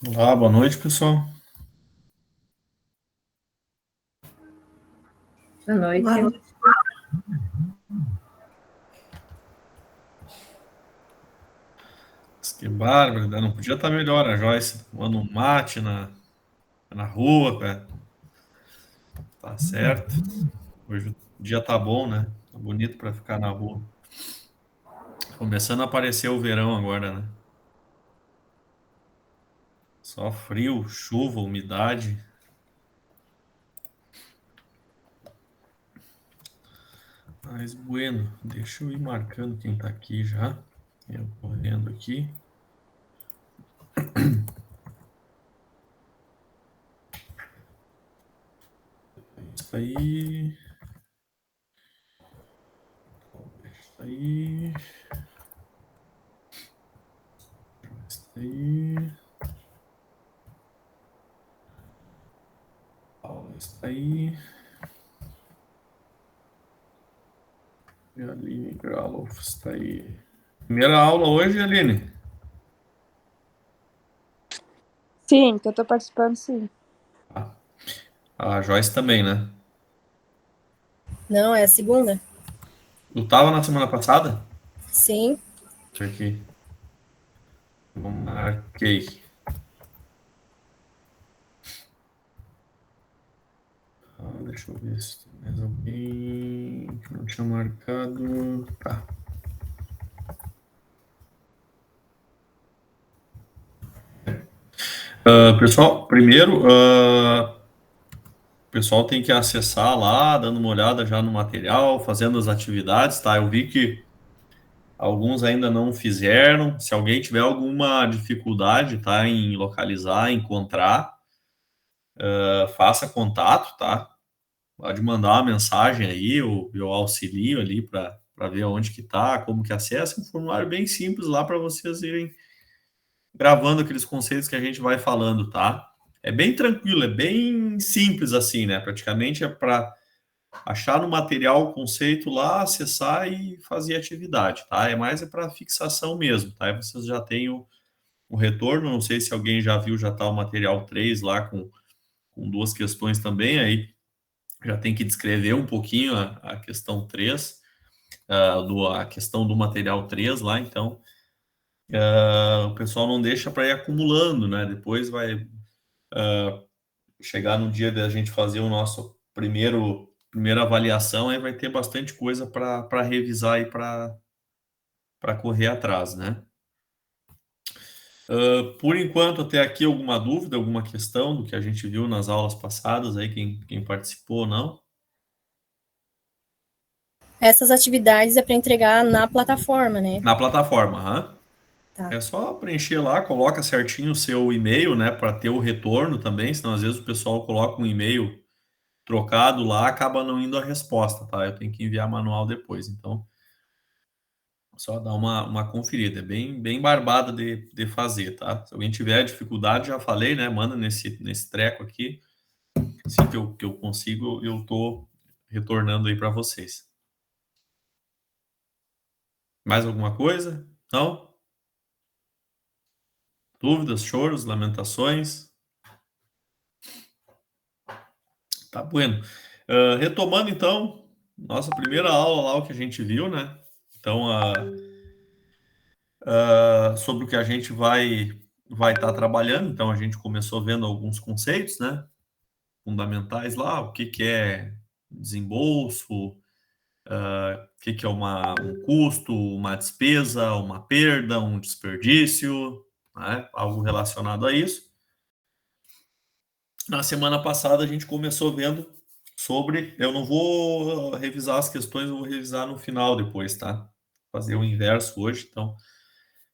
Olá, boa noite, pessoal. Boa noite. Que bárbaro, né? Não podia estar melhor a Joyce tomando um mate na rua, cara. Tá certo. Hoje o dia tá bom, né? Tá bonito para ficar na rua. Começando a aparecer o verão agora, né? Só frio, chuva, umidade. Mas bueno, deixa eu ir marcando quem tá aqui já. Eu correndo aqui. Isso aí. Isso aí. Isso aí. Isso aí. E a Aline Graloff está aí. Primeira aula hoje, Aline? Sim, que eu tô participando, sim. Ah, a Joyce também, né? Não, é a segunda? Tu tava na semana passada? Sim. Deixa aqui. Eu marquei. Deixa eu ver se tem mais alguém que não tinha marcado. Tá. Pessoal, primeiro, o pessoal tem que acessar lá, dando uma olhada já no material, fazendo as atividades, tá? Eu vi que alguns ainda não fizeram. Se alguém tiver alguma dificuldade, tá, em localizar, encontrar, faça contato, tá? Pode mandar uma mensagem aí, eu auxilio ali para ver onde que tá, como que acessa. Um formulário bem simples lá para vocês irem gravando aqueles conceitos que a gente vai falando, tá? É bem tranquilo, é bem simples assim, né? Praticamente é para achar no material o conceito lá, acessar e fazer atividade, tá? É mais para fixação mesmo, tá? Aí vocês já têm o retorno. Não sei se alguém já viu, já tá o material 3 lá com duas questões também, aí já tem que descrever um pouquinho a questão 3, a questão do material 3 lá, então o pessoal não deixa para ir acumulando, né? Depois vai chegar no dia da gente fazer o nosso primeira avaliação, aí vai ter bastante coisa para revisar e para correr atrás, né? Por enquanto, até aqui, alguma dúvida, alguma questão do que a gente viu nas aulas passadas, aí quem participou ou não? Essas atividades é para entregar na plataforma, né? Na plataforma, aham. Tá. É só preencher lá, coloca certinho o seu e-mail, né, para ter o retorno também, senão às vezes o pessoal coloca um e-mail trocado lá, acaba não indo a resposta, tá? Eu tenho que enviar manual depois, então só dar uma conferida, é bem barbada de fazer, tá? Se alguém tiver dificuldade, já falei, né, manda nesse treco aqui, assim que eu consigo, eu tô retornando aí para vocês. Mais alguma coisa? Não? Dúvidas, choros, lamentações? Tá bueno. Retomando então, nossa primeira aula lá, o que a gente viu, né? Então, sobre o que a gente vai estar trabalhando. Então, a gente começou vendo alguns conceitos, né? Fundamentais lá, o que que é desembolso, o que que é um custo, uma despesa, uma perda, um desperdício, né? Algo relacionado a isso. Na semana passada a gente começou vendo sobre. Eu não vou revisar as questões, eu vou revisar no final depois, tá? Fazer o inverso hoje. Então,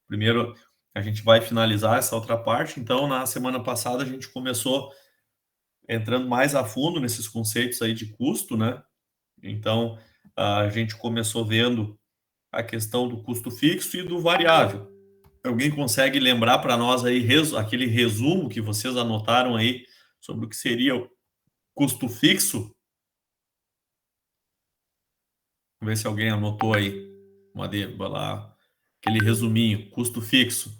primeiro a gente vai finalizar essa outra parte. Então, na semana passada a gente começou entrando mais a fundo nesses conceitos aí de custo, né? Então, a gente começou vendo a questão do custo fixo e do variável. Alguém consegue lembrar para nós aí aquele resumo que vocês anotaram aí sobre o que seria o custo fixo? Vamos ver se alguém anotou aí. Vai lá, aquele resuminho, custo fixo.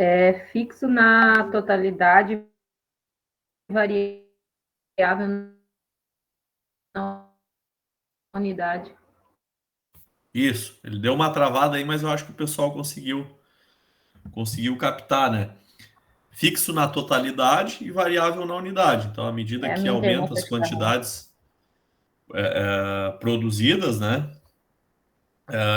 É fixo na totalidade, variável na unidade. Isso, ele deu uma travada aí, mas eu acho que o pessoal conseguiu captar, né? Fixo na totalidade e variável na unidade. Então, à medida É a que minha aumenta as internet que tá ruim. quantidades produzidas, né?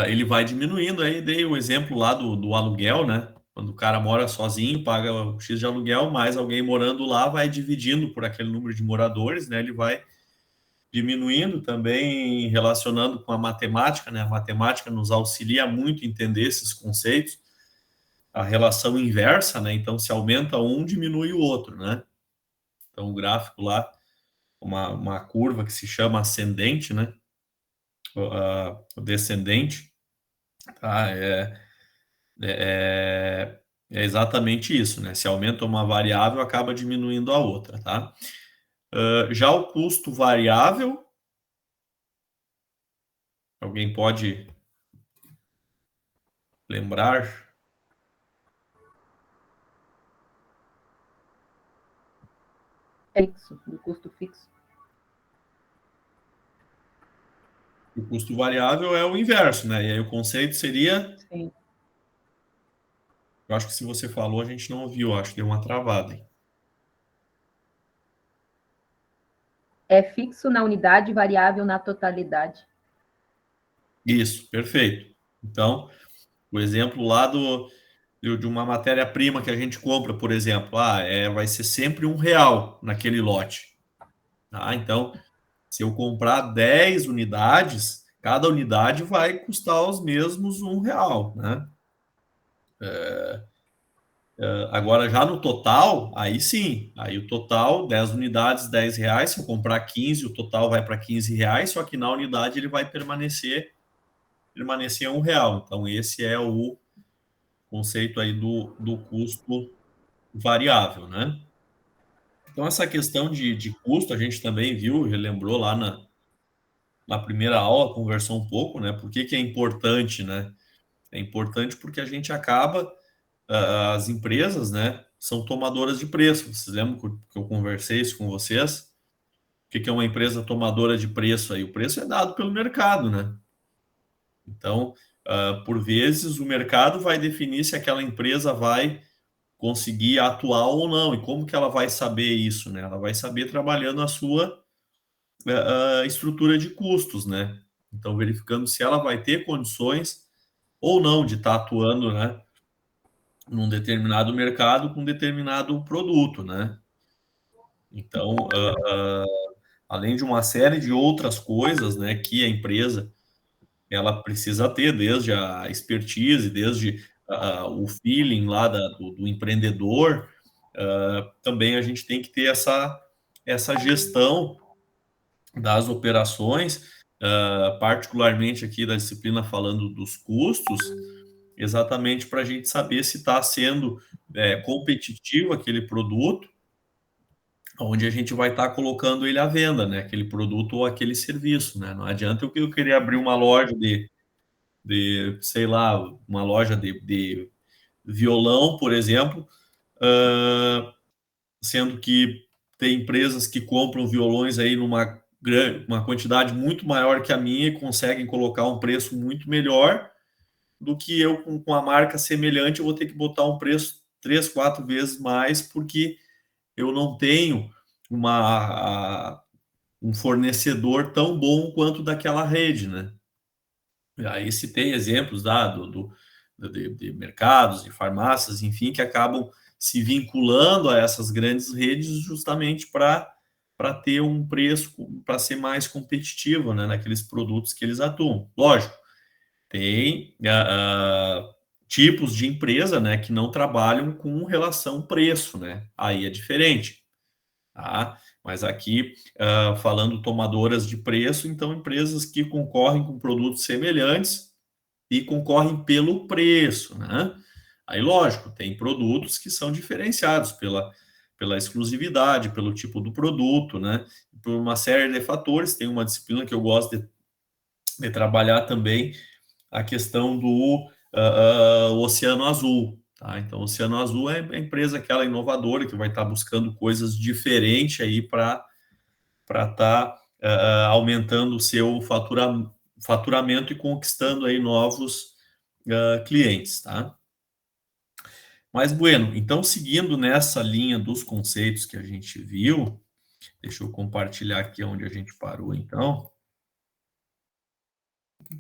Ele vai diminuindo. Aí dei o exemplo lá do aluguel, né? Quando o cara mora sozinho, paga o X de aluguel, mais alguém morando lá vai dividindo por aquele número de moradores, né? Ele vai diminuindo também, relacionando com a matemática, né? A matemática nos auxilia muito a entender esses conceitos, a relação inversa, né? Então, se aumenta um, diminui o outro, né? Então, o gráfico lá, uma curva que se chama ascendente, né? O descendente, tá? É exatamente isso, né? Se aumenta uma variável, acaba diminuindo a outra, tá? Já o custo variável, alguém pode lembrar? É fixo, do custo fixo. O custo variável é o inverso, né? E aí o conceito seria. Sim. Eu acho que se você falou, a gente não ouviu, acho que deu uma travada, hein? É fixo na unidade, variável na totalidade. Isso, perfeito. Então, o exemplo lá de uma matéria-prima que a gente compra, por exemplo, vai ser sempre R$ 1 naquele lote. Tá? Então, se eu comprar 10 unidades, cada unidade vai custar os mesmos R$ 1, né? Agora, já no total, aí sim, aí o total, 10 unidades, R$ 10. Se eu comprar 15, o total vai para R$ 15, só que na unidade ele vai permanecer R$ 1. Então, esse é o conceito aí do custo variável, né? Então, essa questão de custo, a gente também viu, relembrou lá na primeira aula, conversou um pouco, né? Por que que é importante, né? É importante porque a gente acaba, as empresas, né, são tomadoras de preço. Vocês lembram que eu conversei isso com vocês? O que que é uma empresa tomadora de preço aí? O preço é dado pelo mercado, né? Então, por vezes, o mercado vai definir se aquela empresa vai conseguir atuar ou não. E como que ela vai saber isso, né? Ela vai saber trabalhando a sua estrutura de custos, né? Então, verificando se ela vai ter condições ou não de estar atuando, né, num determinado mercado com determinado produto, né? Então, além de uma série de outras coisas, né, que a empresa ela precisa ter, desde a expertise, desde o feeling lá do empreendedor, também a gente tem que ter essa gestão das operações, particularmente aqui da disciplina falando dos custos, exatamente para a gente saber se está sendo competitivo aquele produto, onde a gente vai estar colocando ele à venda, né? Aquele produto ou aquele serviço, né? Não adianta eu querer abrir uma loja sei lá, uma loja de violão, por exemplo, sendo que tem empresas que compram violões aí uma quantidade muito maior que a minha e conseguem colocar um preço muito melhor do que eu com a marca semelhante, eu vou ter que botar um preço 3, 4 vezes mais, porque eu não tenho um fornecedor tão bom quanto daquela rede, né? E aí citei exemplos de mercados, de farmácias, enfim, que acabam se vinculando a essas grandes redes justamente para ter um preço, para ser mais competitivo, né, naqueles produtos que eles atuam. Lógico, tem tipos de empresa, né, que não trabalham com relação preço, né? Aí é diferente, tá? Mas aqui, falando tomadoras de preço, então empresas que concorrem com produtos semelhantes e concorrem pelo preço, né? Aí, lógico, tem produtos que são diferenciados pela exclusividade, pelo tipo do produto, né? Por uma série de fatores. Tem uma disciplina que eu gosto de trabalhar também, a questão do Oceano Azul, Tá? Então, o Oceano Azul é a empresa aquela inovadora que vai estar buscando coisas diferentes aí para estar aumentando o seu faturamento e conquistando aí novos clientes, tá? Mas, bueno, então, seguindo nessa linha dos conceitos que a gente viu, deixa eu compartilhar aqui onde a gente parou, então.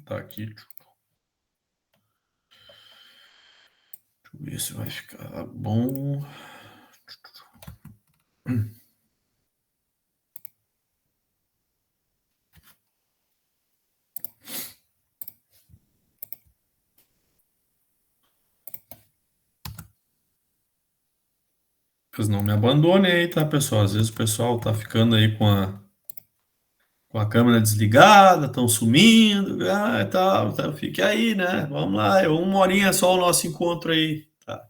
Tá aqui. Deixa eu ver se vai ficar bom. Pois não me abandone aí, tá, pessoal? Às vezes o pessoal tá ficando aí com a câmera desligada, estão sumindo, tal, tá, fique aí, né? Vamos lá, é 1 horinha só o nosso encontro aí, tá?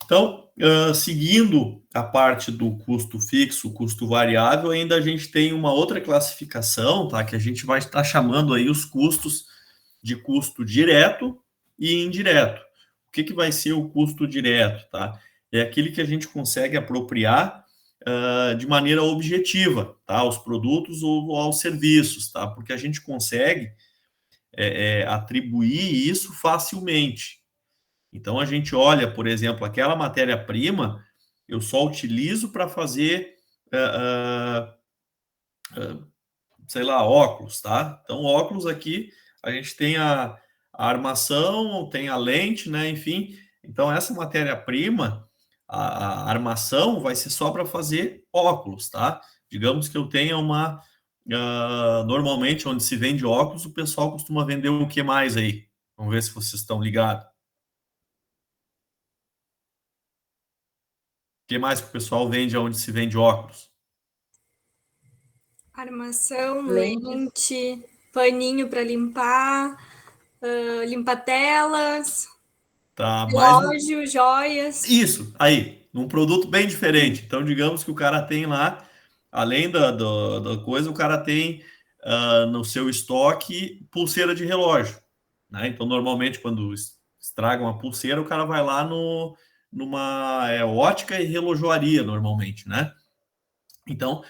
Então, seguindo a parte do custo fixo, custo variável, ainda a gente tem uma outra classificação, tá? Que a gente vai estar chamando aí os custos de custo direto e indireto. O que vai ser o custo direto, tá? É aquele que a gente consegue apropriar de maneira objetiva, tá? Aos produtos ou aos serviços, tá? Porque a gente consegue atribuir isso facilmente. Então, a gente olha, por exemplo, aquela matéria-prima, eu só utilizo para fazer, sei lá, óculos, tá? Então, óculos aqui, a gente tem a armação, tem a lente, né? Enfim, então essa matéria-prima, a armação vai ser só para fazer óculos, tá? Digamos que eu tenha uma... normalmente, onde se vende óculos, o pessoal costuma vender o que mais aí? Vamos ver se vocês estão ligados. O que mais que o pessoal vende onde se vende óculos? Armação, lente, paninho para limpar, limpa-telas, Tá, relógio, joias. Isso, aí, num produto bem diferente. Então, digamos que o cara tem lá, além da coisa, o cara tem no seu estoque pulseira de relógio, né? Então, normalmente, quando estraga uma pulseira, o cara vai lá numa ótica e relojoaria, normalmente, né? Então,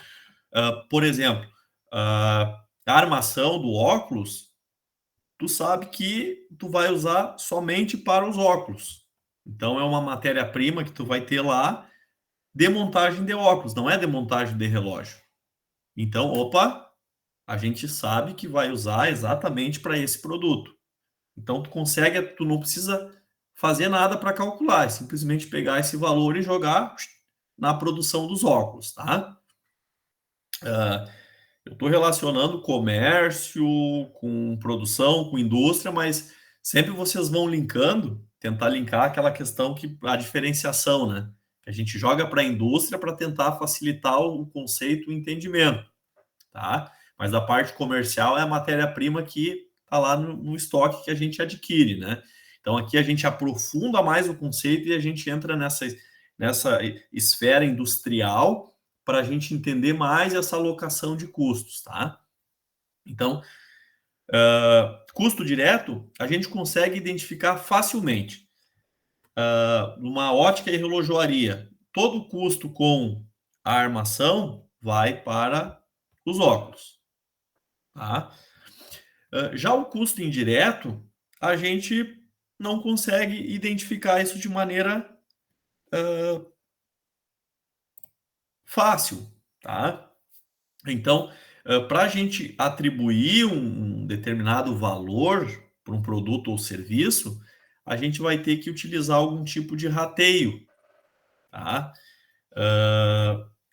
por exemplo, a armação do óculos, tu sabe que tu vai usar somente para os óculos. Então, é uma matéria-prima que tu vai ter lá de montagem de óculos, não é de montagem de relógio. Então, opa, a gente sabe que vai usar exatamente para esse produto. Então, tu não precisa fazer nada para calcular, é simplesmente pegar esse valor e jogar na produção dos óculos, tá? Eu estou relacionando comércio com produção, com indústria, mas sempre vocês vão linkando, tentar linkar aquela questão que a diferenciação, né? Que a gente joga para a indústria para tentar facilitar o conceito e o entendimento, tá? Mas a parte comercial é a matéria-prima que está lá no estoque que a gente adquire, né? Então aqui a gente aprofunda mais o conceito e a gente entra nessa esfera industrial para a gente entender mais essa alocação de custos, tá? Então, custo direto, a gente consegue identificar facilmente. Numa ótica e relojoaria, todo o custo com a armação vai para os óculos, tá? Já o custo indireto, a gente não consegue identificar isso de maneira fácil, tá? Então, para a gente atribuir um determinado valor para um produto ou serviço, a gente vai ter que utilizar algum tipo de rateio, tá?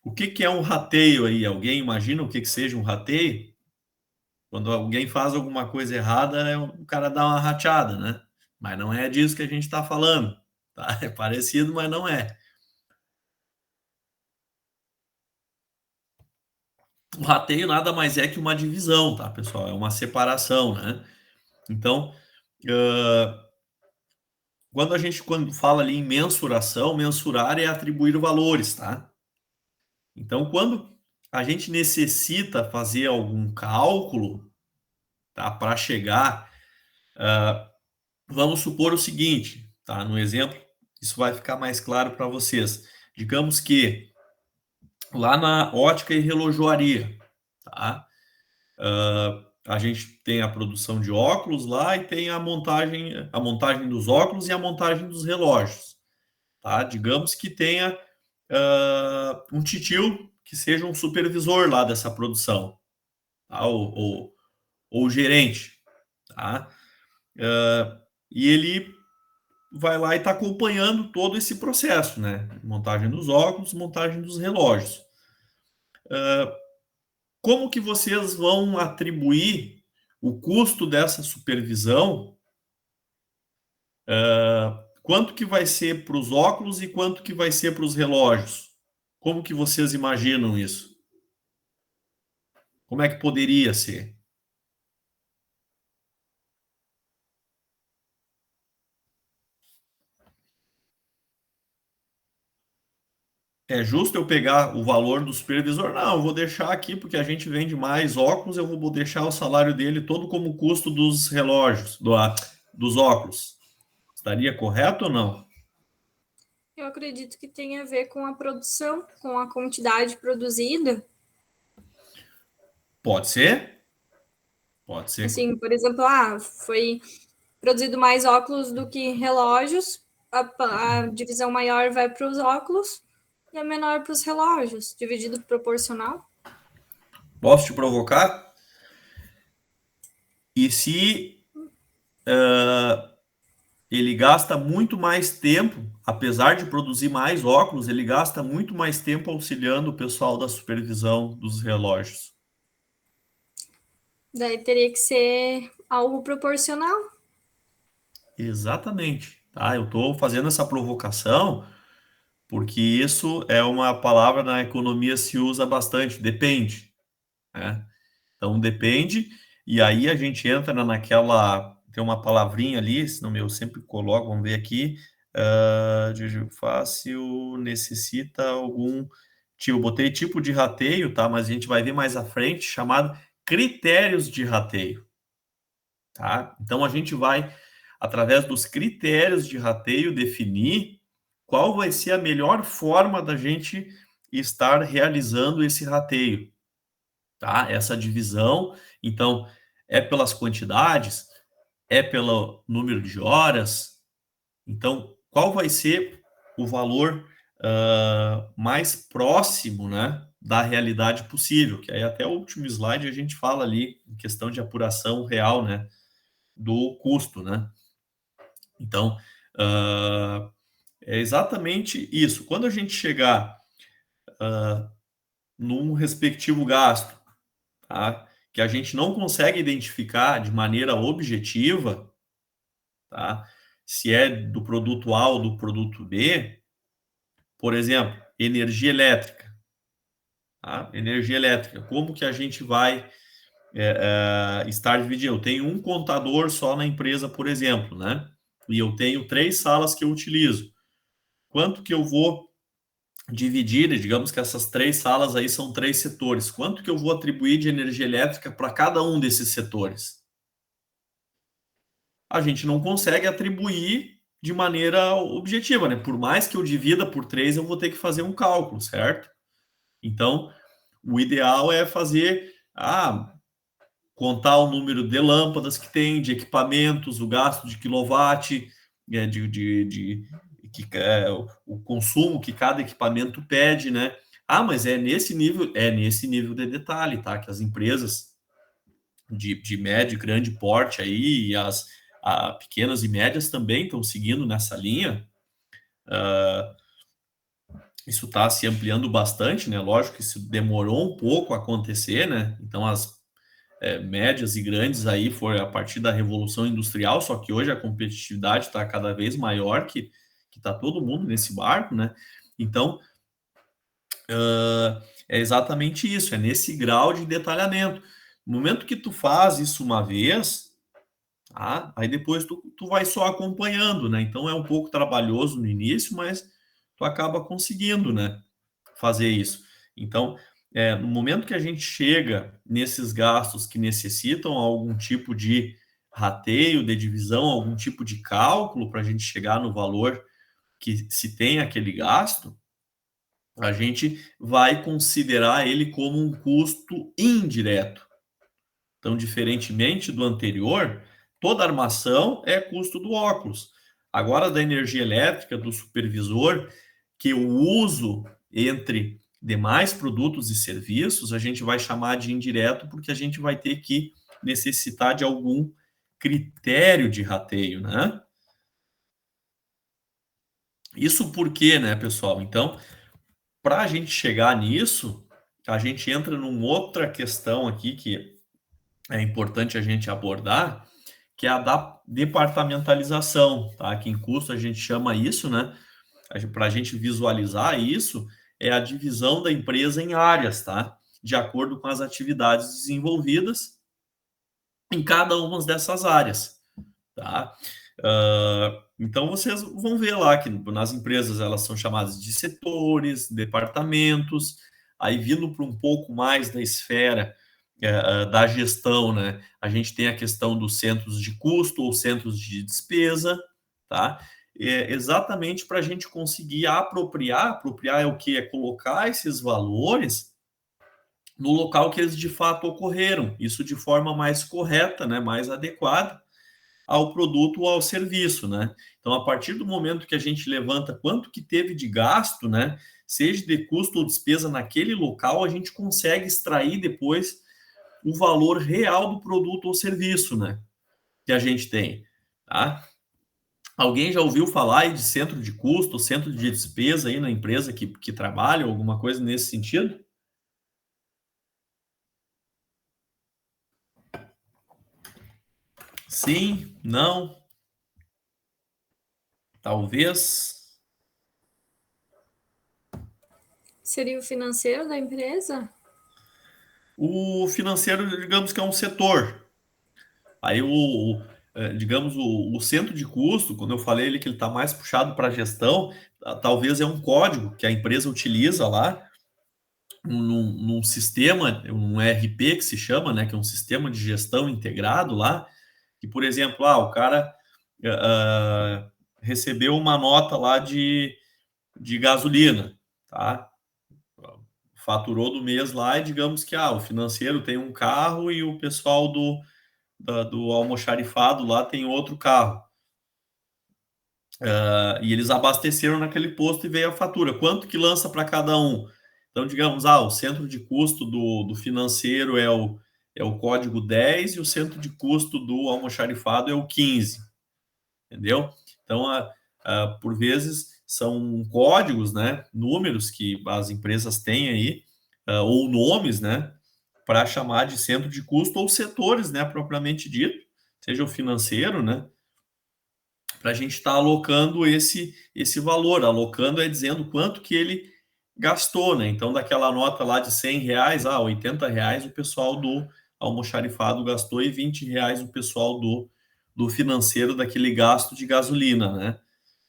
O que é um rateio aí? Alguém imagina o que seja um rateio? Quando alguém faz alguma coisa errada, o cara dá uma rateada, né? Mas não é disso que a gente está falando, tá? É parecido, mas não é. O rateio nada mais é que uma divisão, tá, pessoal? É uma separação, né? Então, quando fala ali em mensuração, mensurar é atribuir valores, tá? Então, quando a gente necessita fazer algum cálculo, tá, para chegar, vamos supor o seguinte, tá? No exemplo isso vai ficar mais claro para vocês. Digamos que lá na ótica e relojoaria, tá? A gente tem a produção de óculos lá e tem a montagem dos óculos e a montagem dos relógios, tá? Digamos que tenha um titio que seja um supervisor lá dessa produção, tá? Ou gerente, tá? E ele vai lá e está acompanhando todo esse processo, né? Montagem dos óculos, montagem dos relógios. Como que vocês vão atribuir o custo dessa supervisão? Quanto que vai ser para os óculos e quanto que vai ser para os relógios? Como que vocês imaginam isso? Como é que poderia ser? É justo eu pegar o valor do supervisor? Não, eu vou deixar aqui porque a gente vende mais óculos, eu vou deixar o salário dele todo como custo dos relógios, dos óculos. Estaria correto ou não? Eu acredito que tem a ver com a produção, com a quantidade produzida. Pode ser? Pode ser. Assim, por exemplo, foi produzido mais óculos do que relógios, a divisão maior vai para os óculos e a menor para os relógios, dividido proporcional. Posso te provocar? E se ele gasta muito mais tempo, apesar de produzir mais óculos, ele gasta muito mais tempo auxiliando o pessoal da supervisão dos relógios? Daí teria que ser algo proporcional. Exatamente. Tá? Eu estou fazendo essa provocação porque isso é uma palavra na economia se usa bastante, depende, né? Então depende, e aí a gente entra naquela, tem uma palavrinha ali, se não eu sempre coloco, vamos ver aqui, de fácil, necessita algum tipo, eu botei tipo de rateio, tá? Mas a gente vai ver mais à frente, chamado critérios de rateio, tá? Então a gente vai, através dos critérios de rateio, definir qual vai ser a melhor forma da gente estar realizando esse rateio, tá? Essa divisão, então, é pelas quantidades, é pelo número de horas. Então, qual vai ser o valor mais próximo, né, da realidade possível? Que aí até o último slide a gente fala ali em questão de apuração real, né, do custo, né? Então, é exatamente isso. Quando a gente chegar num respectivo gasto, tá, que a gente não consegue identificar de maneira objetiva, tá, se é do produto A ou do produto B, por exemplo, energia elétrica. Tá? Energia elétrica, como que a gente vai estar dividindo? Eu tenho um contador só na empresa, por exemplo, né? E eu tenho 3 salas que eu utilizo. Quanto que eu vou dividir, digamos que essas 3 salas aí são 3 setores. Quanto que eu vou atribuir de energia elétrica para cada um desses setores? A gente não consegue atribuir de maneira objetiva, né? Por mais que eu divida por 3, eu vou ter que fazer um cálculo, certo? Então, o ideal é fazer, contar o número de lâmpadas que tem, de equipamentos, o gasto de quilowatt, o consumo que cada equipamento pede, né? Mas é nesse nível de detalhe, tá? Que as empresas de médio e grande porte aí, e as pequenas e médias também estão seguindo nessa linha. Isso está se ampliando bastante, né? Lógico que isso demorou um pouco a acontecer, né? Então as médias e grandes aí foi a partir da Revolução Industrial, só que hoje a competitividade está cada vez maior, que está todo mundo nesse barco, né? Então, é exatamente isso, é nesse grau de detalhamento. No momento que tu faz isso uma vez, tá? Aí depois tu vai só acompanhando, né? Então é um pouco trabalhoso no início, mas tu acaba conseguindo, né, fazer isso. Então, no momento que a gente chega nesses gastos que necessitam algum tipo de rateio, de divisão, algum tipo de cálculo para a gente chegar no valor que se tem aquele gasto, a gente vai considerar ele como um custo indireto. Então, diferentemente do anterior, toda armação é custo do óculos. Agora, da energia elétrica, do supervisor, que o uso entre demais produtos e serviços, a gente vai chamar de indireto, porque a gente vai ter que necessitar de algum critério de rateio, né? Isso por quê, né, pessoal? Então, para a gente chegar nisso, a gente entra numa outra questão aqui que é importante a gente abordar, que é a da departamentalização, tá? Que em custo a gente chama isso, né? Para a gente visualizar isso, é a divisão da empresa em áreas, tá? De acordo com as atividades desenvolvidas em cada uma dessas áreas, tá? Então vocês vão ver lá que nas empresas elas são chamadas de setores, departamentos, aí vindo para um pouco mais da esfera da gestão, né? A gente tem a questão dos centros de custo ou centros de despesa, tá? Exatamente para a gente conseguir apropriar é o que? É colocar esses valores no local que eles de fato ocorreram, isso de forma mais correta, né? Mais adequada ao produto ou ao serviço, né? Então, a partir do momento que a gente levanta quanto que teve de gasto, né? Seja de custo ou despesa naquele local, a gente consegue extrair depois o valor real do produto ou serviço, né? Que a gente tem, tá? Alguém já ouviu falar aí de centro de custo, centro de despesa aí na empresa que trabalha, alguma coisa nesse sentido? Sim, não, talvez. Seria o financeiro da empresa? O financeiro, digamos que é um setor. Aí, digamos, o centro de custo, quando eu falei ele que ele está mais puxado para a gestão, talvez é um código que a empresa utiliza lá, num sistema, um ERP que se chama, né, que é um sistema de gestão integrado lá, que, por exemplo, o cara recebeu uma nota lá de gasolina, tá? Faturou do mês lá e digamos que o financeiro tem um carro e o pessoal do almoxarifado lá tem outro carro. E eles abasteceram naquele posto e veio a fatura. Quanto que lança para cada um? Então, digamos, o centro de custo do financeiro é o código 10 e o centro de custo do almoxarifado é o 15. Entendeu? Então, por vezes, são códigos, né, números que as empresas têm aí, ou nomes, né, para chamar de centro de custo ou setores, né, propriamente dito, seja o financeiro, né, para a gente estar alocando esse valor. Alocando é dizendo quanto que ele gastou, né? Então, daquela nota lá de R$100, R$80 o pessoal do almoxarifado gastou e R$20 o pessoal do financeiro daquele gasto de gasolina, né?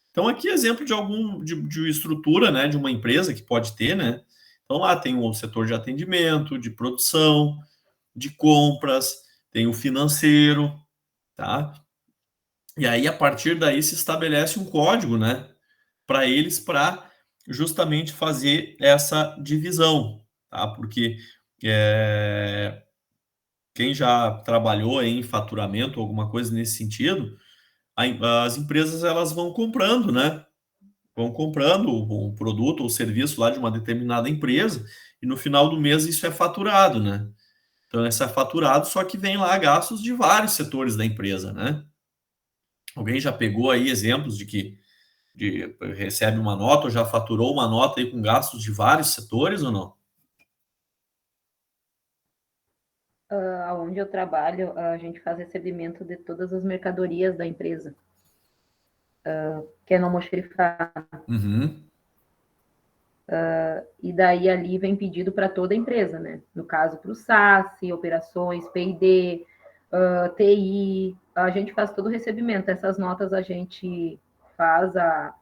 Então, aqui exemplo de estrutura, né, de uma empresa que pode ter, né? Então, lá tem o setor de atendimento, de produção, de compras, tem o financeiro, tá? E aí, a partir daí, se estabelece um código, né, para eles, para justamente fazer essa divisão, tá? Porque quem já trabalhou em faturamento, alguma coisa nesse sentido, as empresas elas vão comprando, né? Vão comprando o produto ou serviço lá de uma determinada empresa e no final do mês isso é faturado, né? Então, isso é faturado, só que vem lá gastos de vários setores da empresa, né? Alguém já pegou aí exemplos de que recebe uma nota ou já faturou uma nota aí com gastos de vários setores ou não? Onde eu trabalho, a gente faz recebimento de todas as mercadorias da empresa, que é no almoxarifado. Uhum. E daí ali vem pedido para toda a empresa, né? No caso, para o SAS, operações, P&D, TI, a gente faz todo o recebimento. Essas notas a gente faz a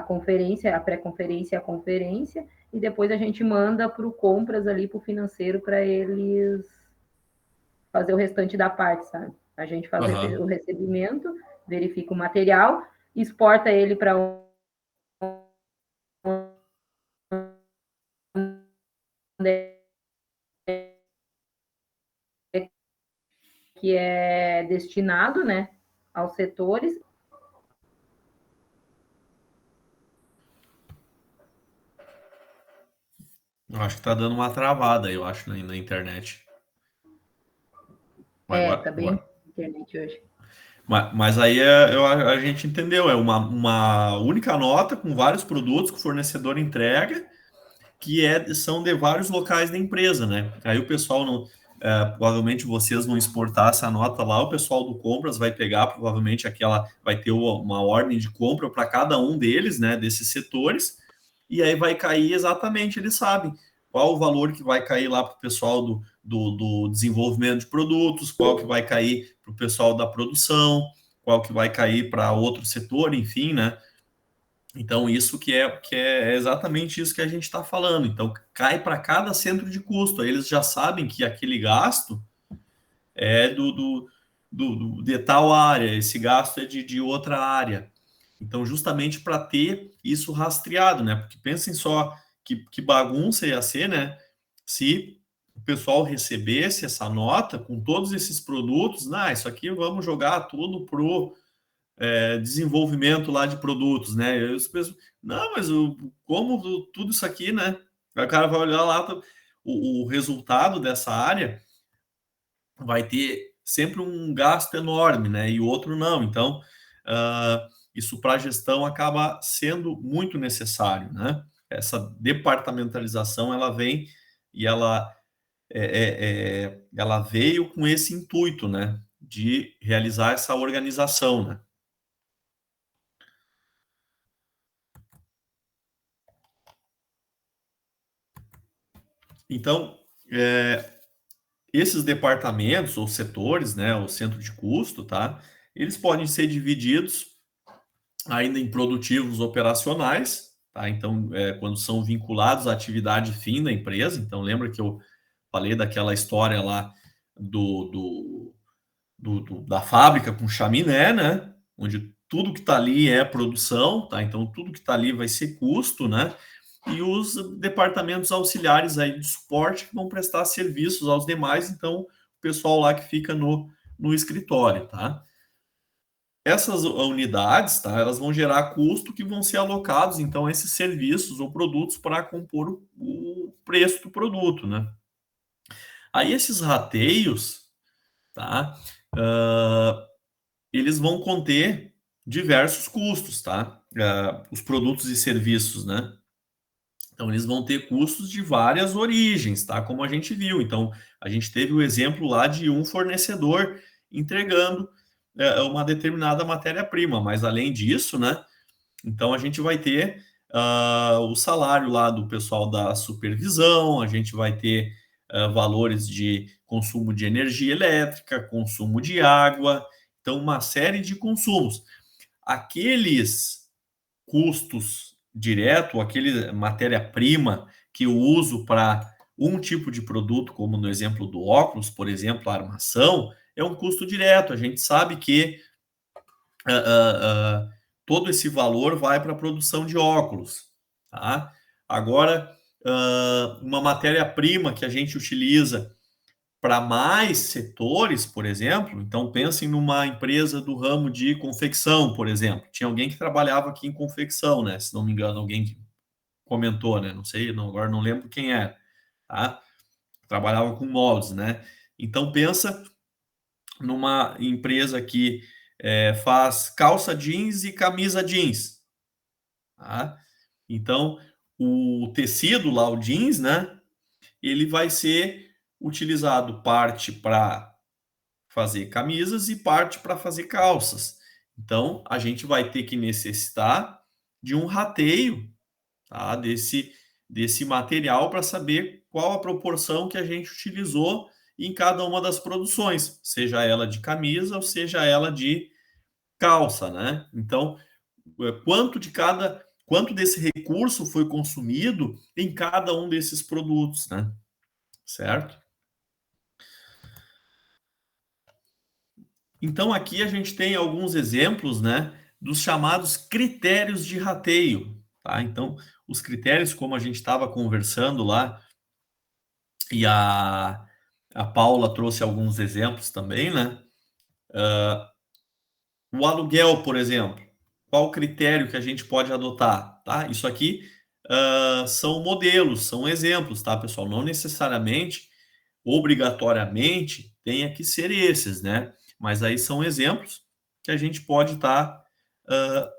conferência, a pré-conferência e a conferência, e depois a gente manda para o compras ali, para o financeiro, para eles fazer o restante da parte, sabe? A gente faz o recebimento, verifica o material, exporta ele para que é destinado, né, aos setores. Eu acho que tá dando uma travada, eu acho, na internet. Tá bem Agora. internet hoje. Mas aí a gente entendeu, é uma única nota com vários produtos que o fornecedor entrega, que são de vários locais da empresa, né? Aí o pessoal não. Provavelmente vocês vão exportar essa nota lá, o pessoal do compras vai pegar, provavelmente vai ter uma ordem de compra para cada um deles, né? Desses setores, e aí vai cair exatamente, eles sabem qual o valor que vai cair lá para o pessoal do desenvolvimento de produtos, qual que vai cair para o pessoal da produção, qual que vai cair para outro setor, enfim, né? Então, isso que é exatamente isso que a gente está falando. Então, cai para cada centro de custo. Aí eles já sabem que aquele gasto é de tal área, esse gasto é de outra área. Então, justamente para ter isso rastreado, né? Porque pensem só que bagunça ia ser, né? Se o pessoal recebesse essa nota com todos esses produtos, isso aqui vamos jogar tudo pro desenvolvimento lá de produtos, né? Eu penso, não, mas como tudo isso aqui, né? Aí o cara vai olhar lá, o resultado dessa área vai ter sempre um gasto enorme, né? E o outro não. Então, isso para a gestão acaba sendo muito necessário, né? Essa departamentalização, ela vem e ela veio com esse intuito, né? De realizar essa organização, né? Então, esses departamentos ou setores, né, o centro de custo, tá? Eles podem ser divididos ainda em produtivos operacionais, tá? Então, quando são vinculados à atividade fim da empresa, então lembra que eu falei daquela história lá da fábrica com chaminé, né? Onde tudo que está ali é produção, tá? Então tudo que está ali vai ser custo, né? E os departamentos auxiliares aí de suporte que vão prestar serviços aos demais, então o pessoal lá que fica no escritório, tá? Essas unidades, tá? Elas vão gerar custo que vão ser alocados, então, a esses serviços ou produtos para compor o preço do produto, né? Aí esses rateios, tá? Eles vão conter diversos custos, tá? Os produtos e serviços, né? Então, eles vão ter custos de várias origens, tá? Como a gente viu. Então, a gente teve o exemplo lá de um fornecedor entregando uma determinada matéria-prima, mas além disso, né? Então, a gente vai ter o salário lá do pessoal da supervisão, a gente vai ter valores de consumo de energia elétrica, consumo de água, então, uma série de consumos. Aqueles custos direto, aquele matéria-prima que eu uso para um tipo de produto, como no exemplo do óculos, por exemplo, a armação, é um custo direto. A gente sabe que todo esse valor vai para a produção de óculos. Tá? Agora, uma matéria-prima que a gente utiliza para mais setores, por exemplo, então pensem numa empresa do ramo de confecção, por exemplo. Tinha alguém que trabalhava aqui em confecção, né? Se não me engano, alguém comentou, né? Não sei, agora não lembro quem é, tá? Trabalhava com moldes, né? Então pensa numa empresa que faz calça jeans e camisa jeans, tá? Então o tecido lá, o jeans, né? Ele vai ser utilizado parte para fazer camisas e parte para fazer calças. Então, a gente vai ter que necessitar de um rateio, tá? desse material para saber qual a proporção que a gente utilizou em cada uma das produções, seja ela de camisa ou seja ela de calça, né? Então, quanto desse recurso foi consumido em cada um desses produtos, né? Certo? Então, aqui a gente tem alguns exemplos, né, dos chamados critérios de rateio, tá? Então, os critérios, como a gente estava conversando lá e a Paula trouxe alguns exemplos também, né? O aluguel, por exemplo, qual o critério que a gente pode adotar, tá? Isso aqui são modelos, são exemplos, tá, pessoal? Não necessariamente, obrigatoriamente, tenha que ser esses, né? Mas aí são exemplos que a gente pode estar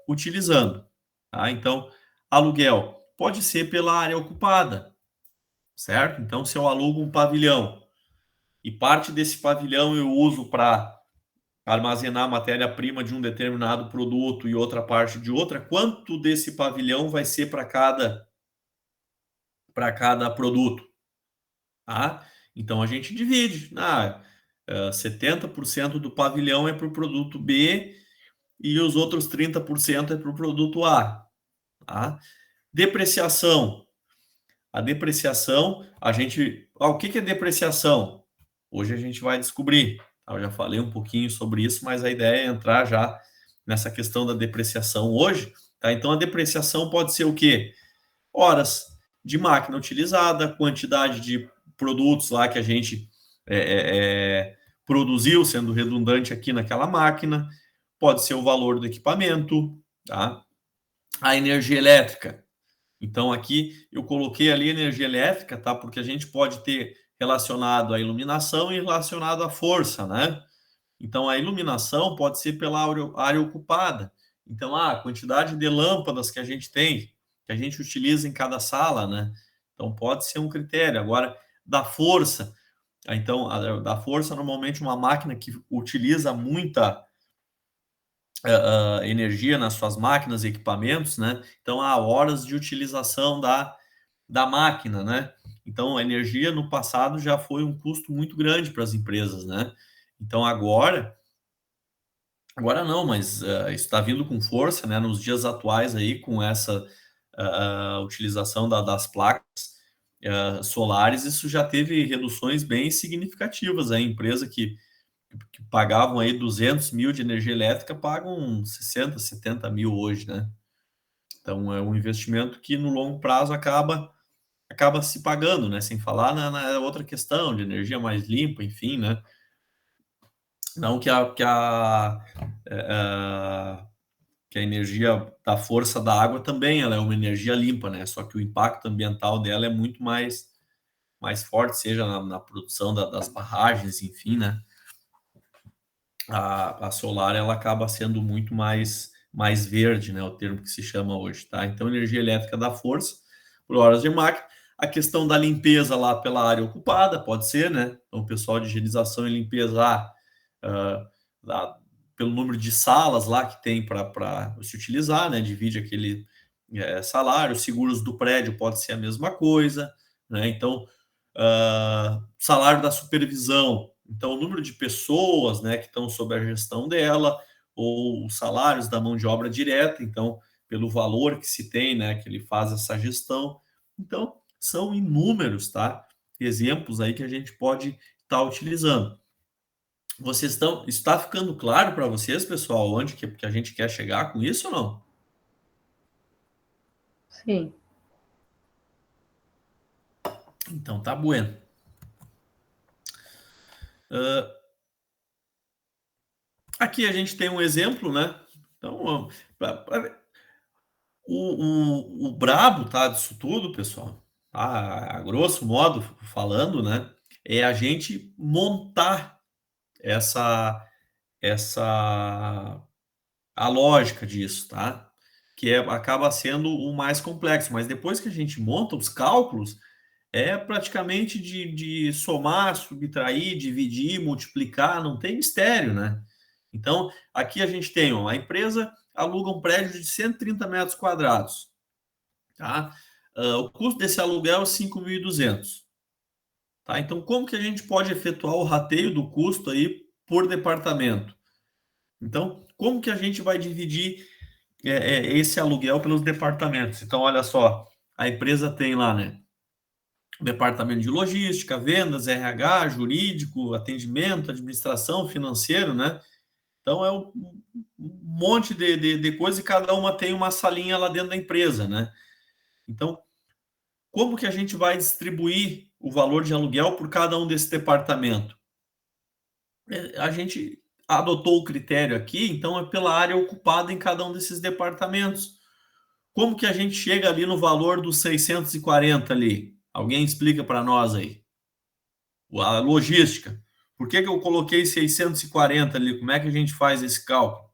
utilizando, tá? Então, aluguel pode ser pela área ocupada, certo? Então, se eu alugo um pavilhão e parte desse pavilhão eu uso para armazenar matéria-prima de um determinado produto e outra parte de outra, quanto desse pavilhão vai ser para cada produto, tá? Então a gente divide. 70% do pavilhão é para o produto B e os outros 30% é para o produto A, tá? Depreciação. A depreciação, o que é depreciação? Hoje a gente vai descobrir. Eu já falei um pouquinho sobre isso, mas a ideia é entrar já nessa questão da depreciação hoje, tá? Então a depreciação pode ser o quê? Horas de máquina utilizada, quantidade de produtos lá que a gente produziu, sendo redundante aqui naquela máquina, pode ser o valor do equipamento, tá? A energia elétrica. Então, aqui eu coloquei ali energia elétrica, tá? Porque a gente pode ter relacionado à iluminação e relacionado à força, né? Então, a iluminação pode ser pela área ocupada. Então, a quantidade de lâmpadas que a gente tem, que a gente utiliza em cada sala, né? Então, pode ser um critério. Agora, da força. Então, da força, normalmente, uma máquina que utiliza muita energia nas suas máquinas e equipamentos, né? Então, há horas de utilização da máquina, né? Então, a energia no passado já foi um custo muito grande para as empresas, né? Então, agora não, mas está vindo com força, né? Nos dias atuais aí, com essa utilização das placas solares, isso já teve reduções bem significativas. A empresa que pagavam aí 200 mil de energia elétrica pagam 60, 70 mil hoje, né? Então, é um investimento que no longo prazo acaba se pagando, né? Sem falar na outra questão de energia mais limpa, enfim, né? Não que a energia da força da água também ela é uma energia limpa, né? Só que o impacto ambiental dela é muito mais forte, seja na produção das barragens, enfim, né? A solar ela acaba sendo muito mais verde, né? O termo que se chama hoje, tá? Então, energia elétrica da força por horas de máquina. A questão da limpeza lá pela área ocupada, pode ser, né? Então, o pessoal de higienização e limpeza pelo número de salas lá que tem para se utilizar, né? Divide aquele salário. Seguros do prédio pode ser a mesma coisa, né? Então, salário da supervisão. Então, o número de pessoas, né, que estão sob a gestão dela, ou os salários da mão de obra direta, então, pelo valor que se tem, né, que ele faz essa gestão. Então, são inúmeros, tá? Exemplos aí que a gente pode estar utilizando. Está ficando claro para vocês, pessoal, onde que a gente quer chegar com isso ou não? Sim. Então, tá bueno. Aqui a gente tem um exemplo, né? Então, o brabo, tá, disso tudo, pessoal, a grosso modo falando, né, é a gente montar a lógica disso, tá? Que acaba sendo o mais complexo, mas depois que a gente monta os cálculos, é praticamente de somar, subtrair, dividir, multiplicar, não tem mistério, né? Então, aqui a gente tem, a empresa aluga um prédio de 130 metros quadrados, tá? O custo desse aluguel é 5.200, tá? Então, como que a gente pode efetuar o rateio do custo aí por departamento? Então, como que a gente vai dividir esse aluguel pelos departamentos? Então, olha só, a empresa tem lá, né? Departamento de logística, vendas, RH, jurídico, atendimento, administração, financeiro, né? Então, é um monte de coisa e cada uma tem uma salinha lá dentro da empresa, né? Então, como que a gente vai distribuir o valor de aluguel por cada um desse departamento? A gente adotou o critério aqui, então é pela área ocupada em cada um desses departamentos. Como que a gente chega ali no valor dos 640 ali? Alguém explica para nós aí. A logística. Por que eu coloquei 640 ali? Como é que a gente faz esse cálculo?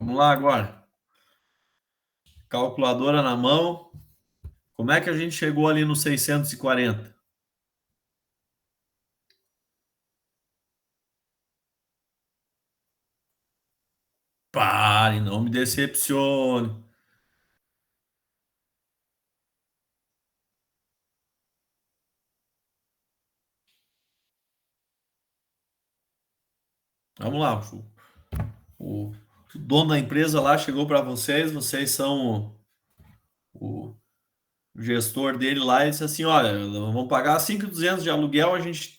Vamos lá agora. Calculadora na mão. Como é que a gente chegou ali no 640? Pare, não me decepcione. Vamos lá. O dono da empresa lá chegou para vocês são o gestor dele lá e disse assim, olha, vamos pagar 5.200 de aluguel, a gente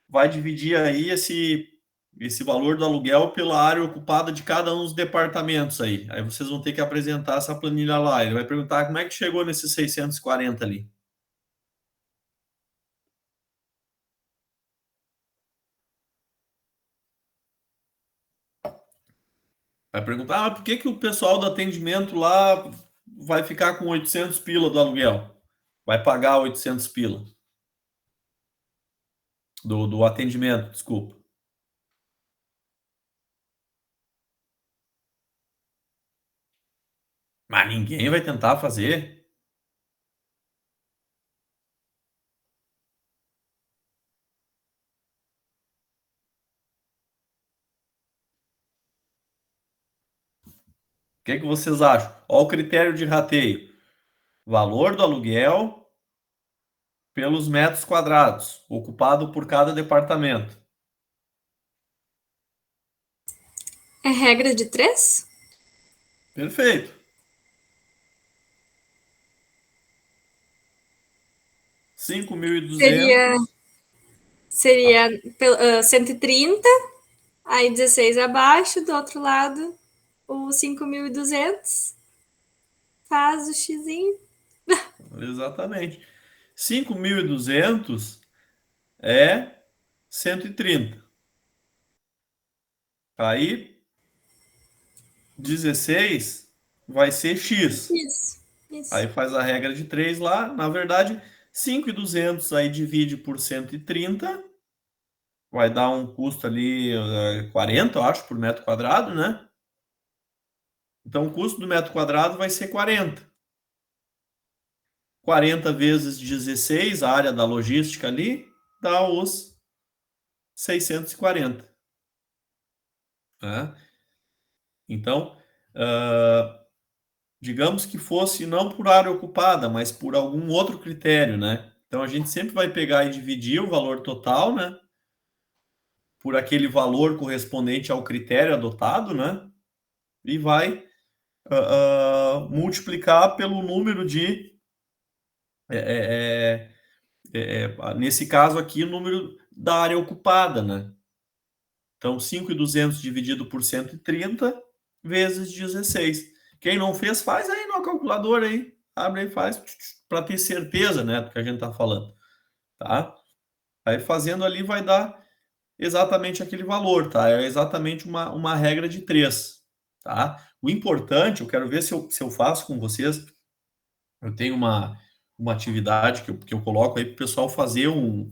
vai dividir aí esse valor do aluguel pela área ocupada de cada um dos departamentos aí. Aí vocês vão ter que apresentar essa planilha lá. Ele vai perguntar como é que chegou nesses 640 ali. Vai perguntar, por que o pessoal do atendimento lá vai ficar com 800 pila do aluguel? Vai pagar 800 pila. Do atendimento, desculpa. Mas ninguém vai tentar fazer. O que vocês acham? Olha o critério de rateio. Valor do aluguel pelos metros quadrados, ocupado por cada departamento. É regra de 3? Perfeito. Seria 130, aí 16 abaixo, do outro lado, o 5.200. Faz o xizinho. Exatamente. 5.200 é 130. Aí 16 vai ser X. Isso. Aí faz a regra de 3 lá. Na verdade, 5.200 aí divide por 130. Vai dar um custo ali 40, eu acho, por metro quadrado, né? Então, o custo do metro quadrado vai ser 40. 40 vezes 16, a área da logística ali, dá os 640. Né? Então, digamos que fosse não por área ocupada, mas por algum outro critério, né? Então, a gente sempre vai pegar e dividir o valor total, né? Por aquele valor correspondente ao critério adotado, né? E vai multiplicar pelo número de... nesse caso aqui, o número da área ocupada, né? Então, 5.200 dividido por 130 vezes 16. Quem não fez, faz aí na calculadora aí. Abre aí, faz para ter certeza, né, do que a gente está falando. Tá? Aí fazendo ali vai dar exatamente aquele valor, tá? É exatamente uma regra de 3, tá? O importante, eu quero ver se eu faço com vocês. Eu tenho uma atividade que eu coloco aí para o pessoal fazer um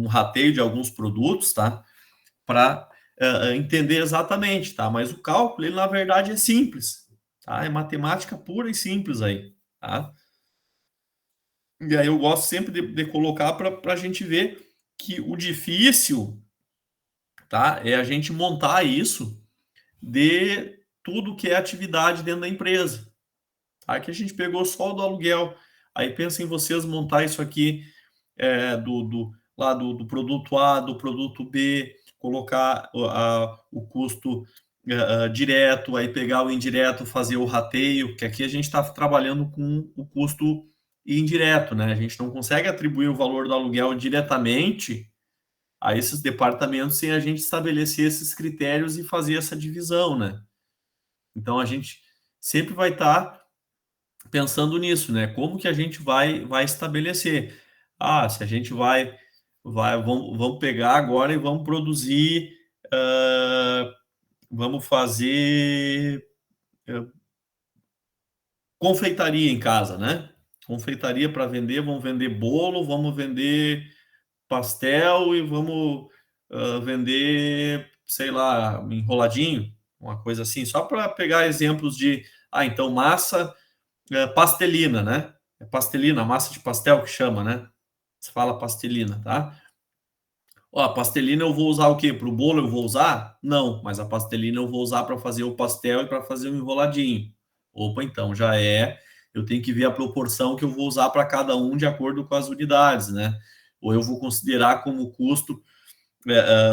rateio de alguns produtos, tá? Para entender exatamente, tá? Mas o cálculo, ele na verdade é simples, tá? É matemática pura e simples aí, tá? E aí eu gosto sempre de colocar para a gente ver que o difícil, tá? É a gente montar isso de tudo que é atividade dentro da empresa. Tá? Aqui a gente pegou só o do aluguel. Aí pensa em vocês montar isso aqui do produto A, do produto B, colocar o custo direto, aí pegar o indireto, fazer o rateio, porque aqui a gente está trabalhando com o custo indireto, né? A gente não consegue atribuir o valor do aluguel diretamente a esses departamentos sem a gente estabelecer esses critérios e fazer essa divisão, né? Então, a gente sempre vai estar pensando nisso, né? Como que a gente vai estabelecer? Se a gente vamos pegar agora e vamos produzir, vamos fazer confeitaria em casa, né? Confeitaria para vender, vamos vender bolo, vamos vender pastel e vamos vender, sei lá, enroladinho, uma coisa assim, só para pegar exemplos de, então massa pastelina, né? É pastelina, massa de pastel que chama, né? Se fala pastelina, tá? A pastelina eu vou usar o quê? Para o bolo eu vou usar? Não, mas a pastelina eu vou usar para fazer o pastel e para fazer o enroladinho. Opa, então eu tenho que ver a proporção que eu vou usar para cada um de acordo com as unidades, né? Ou eu vou considerar como custo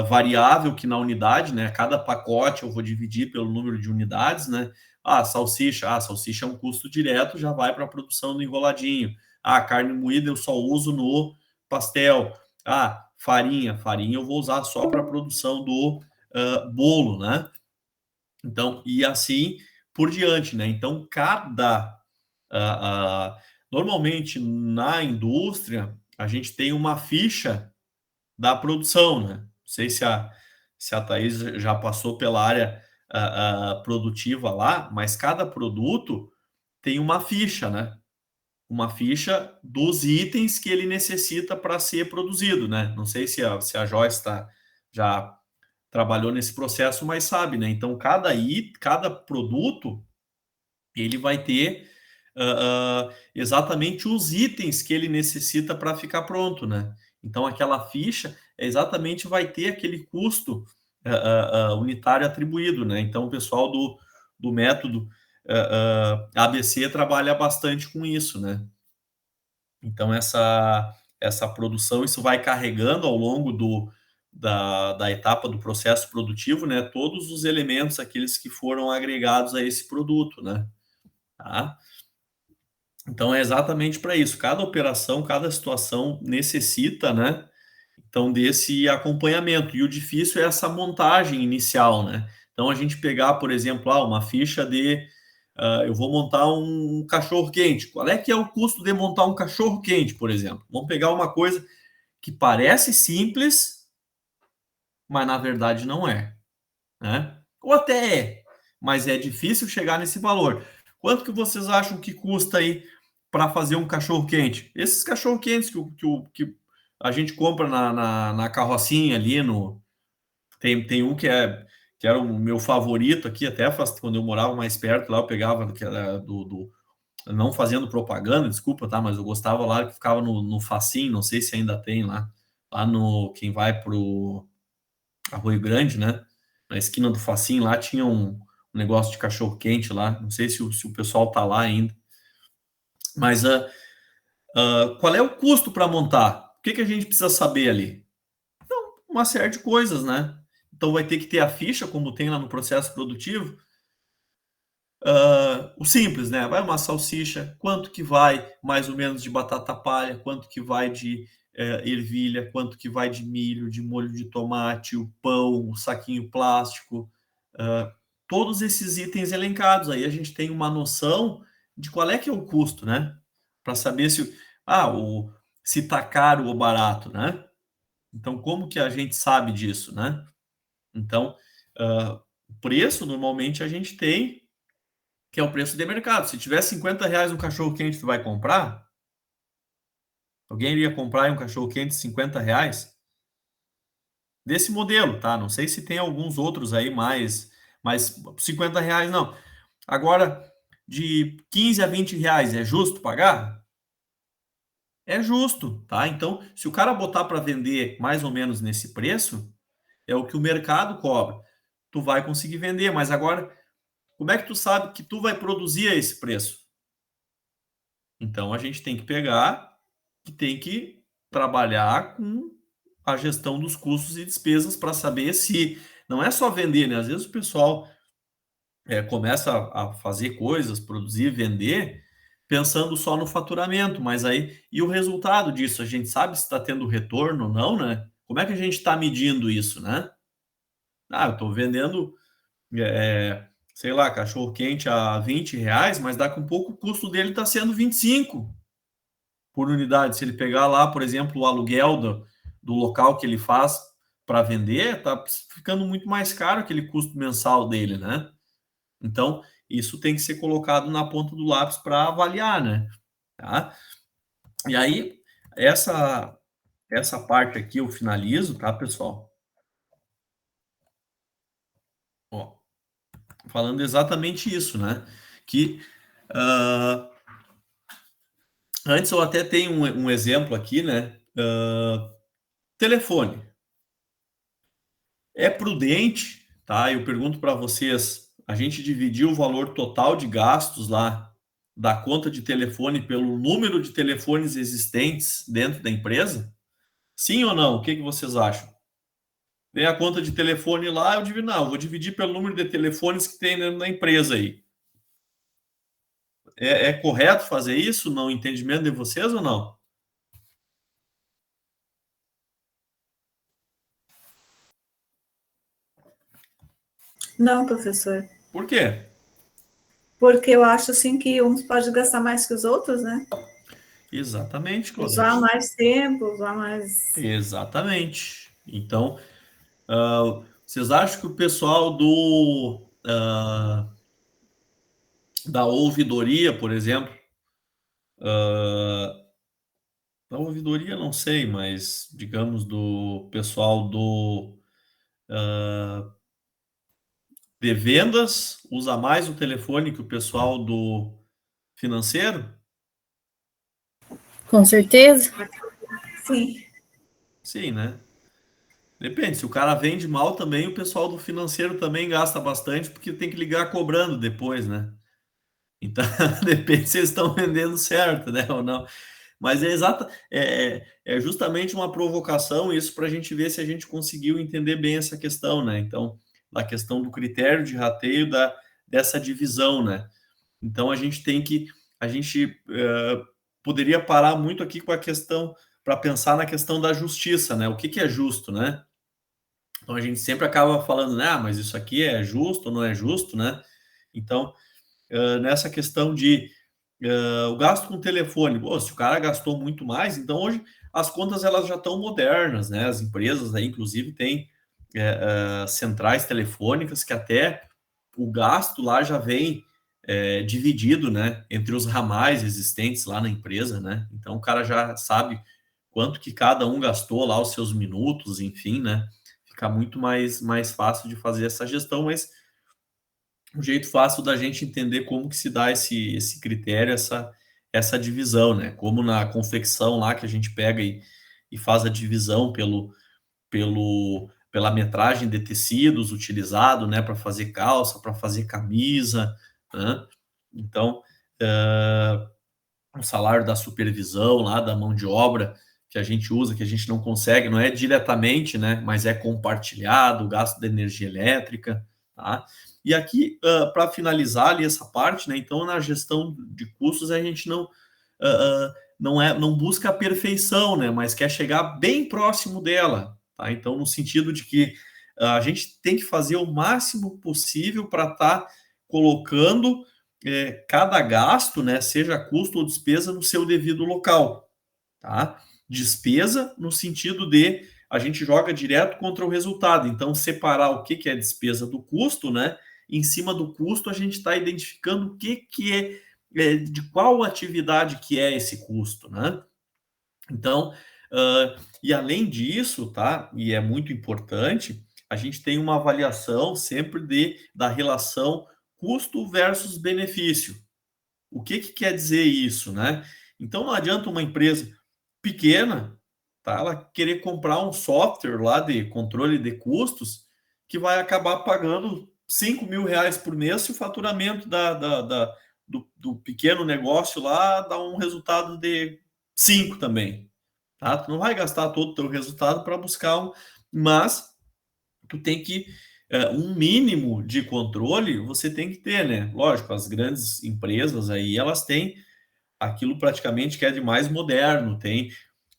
variável que na unidade, né? Cada pacote eu vou dividir pelo número de unidades, né? Salsicha é um custo direto, já vai para a produção do enroladinho. Carne moída eu só uso no pastel. Farinha eu vou usar só para a produção do bolo, né? Então, e assim por diante, né? Então, normalmente na indústria a gente tem uma ficha da produção, né? Não sei se a Thaís já passou pela área produtiva lá, mas cada produto tem uma ficha, né? Uma ficha dos itens que ele necessita para ser produzido, né? Não sei se a Joyce já trabalhou nesse processo, mas sabe, né? Então, cada produto, ele vai ter exatamente os itens que ele necessita para ficar pronto, né? Então, aquela ficha exatamente vai ter aquele custo unitário atribuído, né? Então, o pessoal do método ABC trabalha bastante com isso, né? Então, essa produção, isso vai carregando ao longo da etapa do processo produtivo, né? Todos os elementos, aqueles que foram agregados a esse produto, né? Tá? Então, é exatamente para isso. Cada operação, cada situação necessita, né? Então, desse acompanhamento. E o difícil é essa montagem inicial, né? Então, a gente pegar, por exemplo, uma ficha de... eu vou montar um cachorro-quente. Qual é que é o custo de montar um cachorro-quente, por exemplo? Vamos pegar uma coisa que parece simples, mas na verdade não é, né? Ou até é, mas é difícil chegar nesse valor. Quanto que vocês acham que custa aí para fazer um cachorro-quente? Esses cachorro-quentes que a gente compra na carrocinha ali, tem um que era o meu favorito aqui, até quando eu morava mais perto lá, eu pegava, que era não fazendo propaganda, desculpa, tá? Mas eu gostava lá, que ficava no Facim, não sei se ainda tem lá quem vai pro Arroio Grande, né? Na esquina do Facim, lá tinha um negócio de cachorro-quente lá, não sei se o pessoal tá lá ainda. Mas qual é o custo para montar? O que a gente precisa saber ali? Então, uma série de coisas, né? Então, vai ter que ter a ficha, como tem lá no processo produtivo. O simples, né? Vai uma salsicha, quanto que vai mais ou menos de batata palha, quanto que vai de ervilha, quanto que vai de milho, de molho de tomate, o pão, o saquinho plástico, todos esses itens elencados. Aí a gente tem uma noção de qual é que é o custo, né? Para saber se tá caro ou barato, né? Então, como que a gente sabe disso, né? Então, o preço, normalmente, a gente tem, que é o preço de mercado. Se tiver R$50 um cachorro-quente, tu vai comprar? Alguém iria comprar um cachorro-quente de R$50? Desse modelo, tá? Não sei se tem alguns outros aí mas R$50 não. Agora, de 15 a 20 reais, é justo pagar? É justo, tá? Então, se o cara botar para vender mais ou menos nesse preço, é o que o mercado cobra. Tu vai conseguir vender, mas agora, como é que tu sabe que tu vai produzir a esse preço? Então, a gente tem que pegar e tem que trabalhar com a gestão dos custos e despesas para saber se... Não é só vender, né? Às vezes o pessoal começa a fazer coisas, produzir, vender, pensando só no faturamento, mas aí... E o resultado disso? A gente sabe se está tendo retorno ou não, né? Como é que a gente está medindo isso, né? Eu estou vendendo, sei lá, cachorro-quente a R$20, mas daqui a pouco o custo dele está sendo 25 por unidade. Se ele pegar lá, por exemplo, o aluguel do local que ele faz para vender, está ficando muito mais caro aquele custo mensal dele, né? Então, isso tem que ser colocado na ponta do lápis para avaliar, né? Tá? E aí, essa parte aqui eu finalizo, tá, pessoal? Ó, falando exatamente isso, né? Que antes eu até tenho um exemplo aqui, né? Telefone. É prudente, tá? Eu pergunto para vocês, a gente dividir o valor total de gastos lá da conta de telefone pelo número de telefones existentes dentro da empresa? Sim ou não? O que vocês acham? Vem a conta de telefone lá, eu divido, não, eu vou dividir pelo número de telefones que tem dentro da empresa aí. É correto fazer isso no entendimento de vocês ou não? Não, professor. Por quê? Porque eu acho assim que uns podem gastar mais que os outros, né? Exatamente, Claudete. Usar mais tempo, usar mais. Exatamente. Então, vocês acham que o pessoal da ouvidoria, por exemplo, da ouvidoria não sei, mas digamos do pessoal de vendas usa mais o telefone que o pessoal do financeiro? Com certeza. Sim. Sim, né? Depende, se o cara vende mal também, o pessoal do financeiro também gasta bastante, porque tem que ligar cobrando depois, né? Então, depende se eles estão vendendo certo, né, ou não. Mas é justamente uma provocação isso para a gente ver se a gente conseguiu entender bem essa questão, né? Então, da questão do critério de rateio dessa divisão, né? Então, a gente poderia parar muito aqui com a questão, para pensar na questão da justiça, né? O que é justo, né? Então, a gente sempre acaba falando, né? Mas isso aqui é justo ou não é justo, né? Então, nessa questão de o gasto com telefone, se o cara gastou muito mais, então hoje as contas elas já estão modernas, né? As empresas aí, inclusive, têm centrais telefônicas que até o gasto lá já vem dividido, né? Entre os ramais existentes lá na empresa, né? Então o cara já sabe quanto que cada um gastou lá, os seus minutos, enfim, né? Fica muito mais fácil de fazer essa gestão, mas um jeito fácil da gente entender como que se dá esse critério, essa divisão, né? Como na confecção lá que a gente pega e faz a divisão pela metragem de tecidos utilizado, né? Para fazer calça, para fazer camisa, né? Então, o salário da supervisão lá, da mão de obra que a gente usa, que a gente não consegue, não é diretamente, né? Mas é compartilhado, o gasto de energia elétrica, tá? E aqui, para finalizar ali essa parte, né? Então, na gestão de custos, a gente não busca a perfeição, né? Mas quer chegar bem próximo dela, tá? Então, no sentido de que a gente tem que fazer o máximo possível para estar colocando cada gasto, né? Seja custo ou despesa, no seu devido local, tá? Despesa no sentido de a gente joga direto contra o resultado. Então, separar o que é despesa do custo, né? Em cima do custo, a gente está identificando o que de qual atividade que é esse custo, né? Então, e além disso, tá? E é muito importante, a gente tem uma avaliação sempre da relação custo versus benefício. O que quer dizer isso, né? Então, não adianta uma empresa pequena, tá? Ela querer comprar um software lá de controle de custos que vai acabar pagando R$5.000 por mês se o faturamento do pequeno negócio lá dá um resultado de 5 também, tá? Tu não vai gastar todo o teu resultado para buscar mas tu tem que um mínimo de controle você tem que ter, né? Lógico, as grandes empresas aí, elas têm aquilo praticamente que é de mais moderno, tem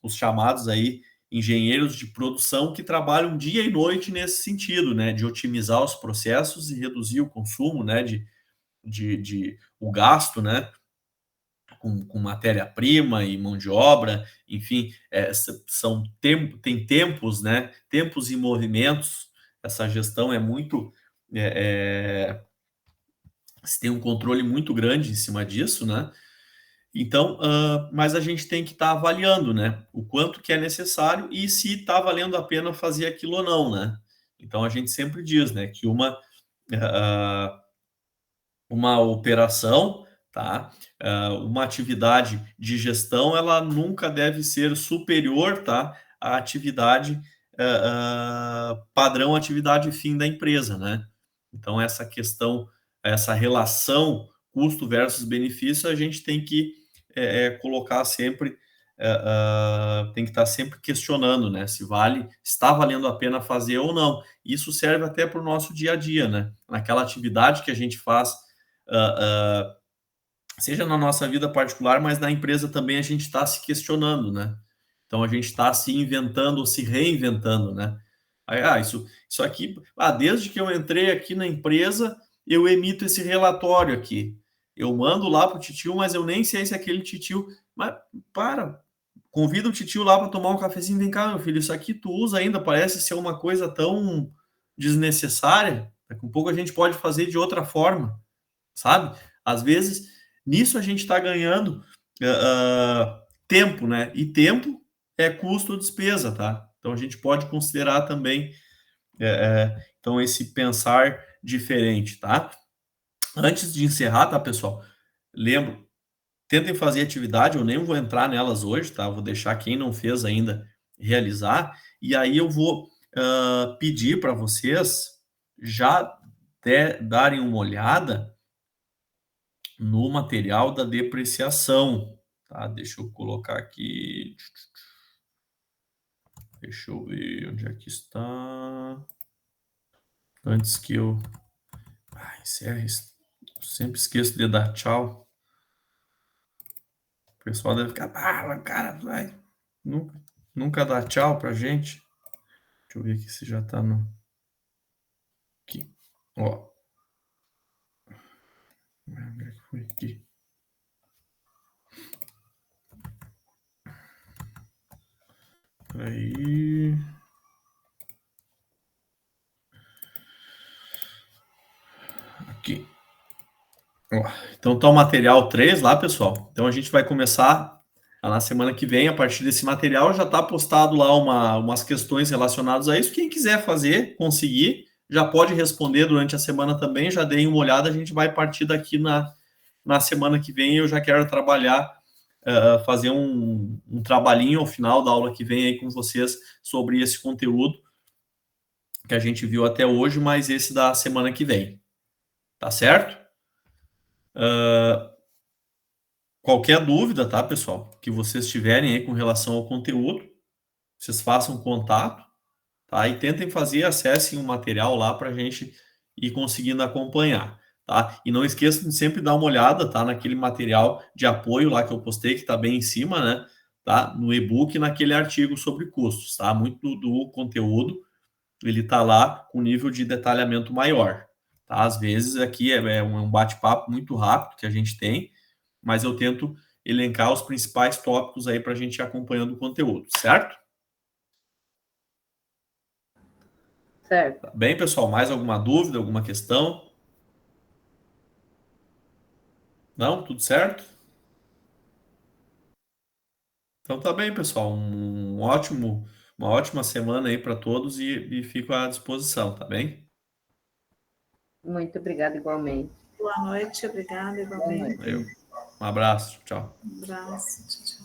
os chamados aí engenheiros de produção que trabalham dia e noite nesse sentido, né, de otimizar os processos e reduzir o consumo, né, o gasto, né, com matéria-prima e mão de obra, enfim, tem tempos, né, tempos e movimentos. Essa gestão é muito, se tem um controle muito grande em cima disso, né? Então, mas a gente tem que estar avaliando, né, o quanto que é necessário e se está valendo a pena fazer aquilo ou não, né? Então a gente sempre diz, né, que uma operação, tá? Uma atividade de gestão, ela nunca deve ser superior, tá, à atividade padrão, atividade fim da empresa, né? Então essa questão, essa relação custo versus benefício, a gente tem que colocar sempre, tem que estar sempre questionando, né? Se está valendo a pena fazer ou não. Isso serve até para o nosso dia a dia, né? Naquela atividade que a gente faz, seja na nossa vida particular, mas na empresa também a gente está se questionando, né? Então a gente está se inventando ou se reinventando, né? Isso aqui, desde que eu entrei aqui na empresa, eu emito esse relatório aqui. Eu mando lá para o titio, mas eu nem sei se aquele titio. Mas convida o titio lá para tomar um cafezinho. Vem cá, meu filho, isso aqui tu usa ainda, parece ser uma coisa tão desnecessária. Daqui a pouco a gente pode fazer de outra forma, sabe? Às vezes, nisso a gente está ganhando tempo, né? E tempo é custo ou despesa, tá? Então a gente pode considerar também então esse pensar diferente, tá? Antes de encerrar, tá, pessoal? Lembro, tentem fazer atividade, eu nem vou entrar nelas hoje, tá? Vou deixar quem não fez ainda realizar, e aí eu vou pedir para vocês já darem uma olhada no material da depreciação, tá? Deixa eu colocar aqui. Deixa eu ver onde é que está. Antes que eu encerre, sempre esqueço de dar tchau. O pessoal deve ficar, cara, vai. Nunca dá tchau pra gente. Deixa eu ver aqui se já tá no. Aqui. Ó. Onde é que foi aqui? Aí. Aqui. Ó. Então tá o material 3 lá, pessoal. Então a gente vai começar na semana que vem. A partir desse material já tá postado lá umas questões relacionadas a isso. Quem quiser fazer, conseguir, já pode responder durante a semana também. Já dei uma olhada, a gente vai partir daqui na semana que vem. Eu já quero trabalhar, fazer um trabalhinho ao final da aula que vem aí com vocês sobre esse conteúdo que a gente viu até hoje, mas esse da semana que vem. Tá certo? Qualquer dúvida, tá, pessoal, que vocês tiverem aí com relação ao conteúdo, vocês façam contato, tá? E tentem fazer, acessem o material lá para a gente ir conseguindo acompanhar, tá? E não esqueçam de sempre dar uma olhada, tá? Naquele material de apoio lá que eu postei, que tá bem em cima, né? Tá? No e-book, naquele artigo sobre custos, tá? Muito do conteúdo, ele tá lá com nível de detalhamento maior, tá? Às vezes aqui é um bate-papo muito rápido que a gente tem, mas eu tento elencar os principais tópicos aí para a gente ir acompanhando o conteúdo, certo? Certo. Tá bem, pessoal? Mais alguma dúvida, alguma questão? Não? Tudo certo? Então tá bem, pessoal. Uma ótima semana aí para todos e fico à disposição, tá bem? Muito obrigada, igualmente. Boa noite, obrigada, igualmente. Um abraço, tchau. Um abraço, tchau.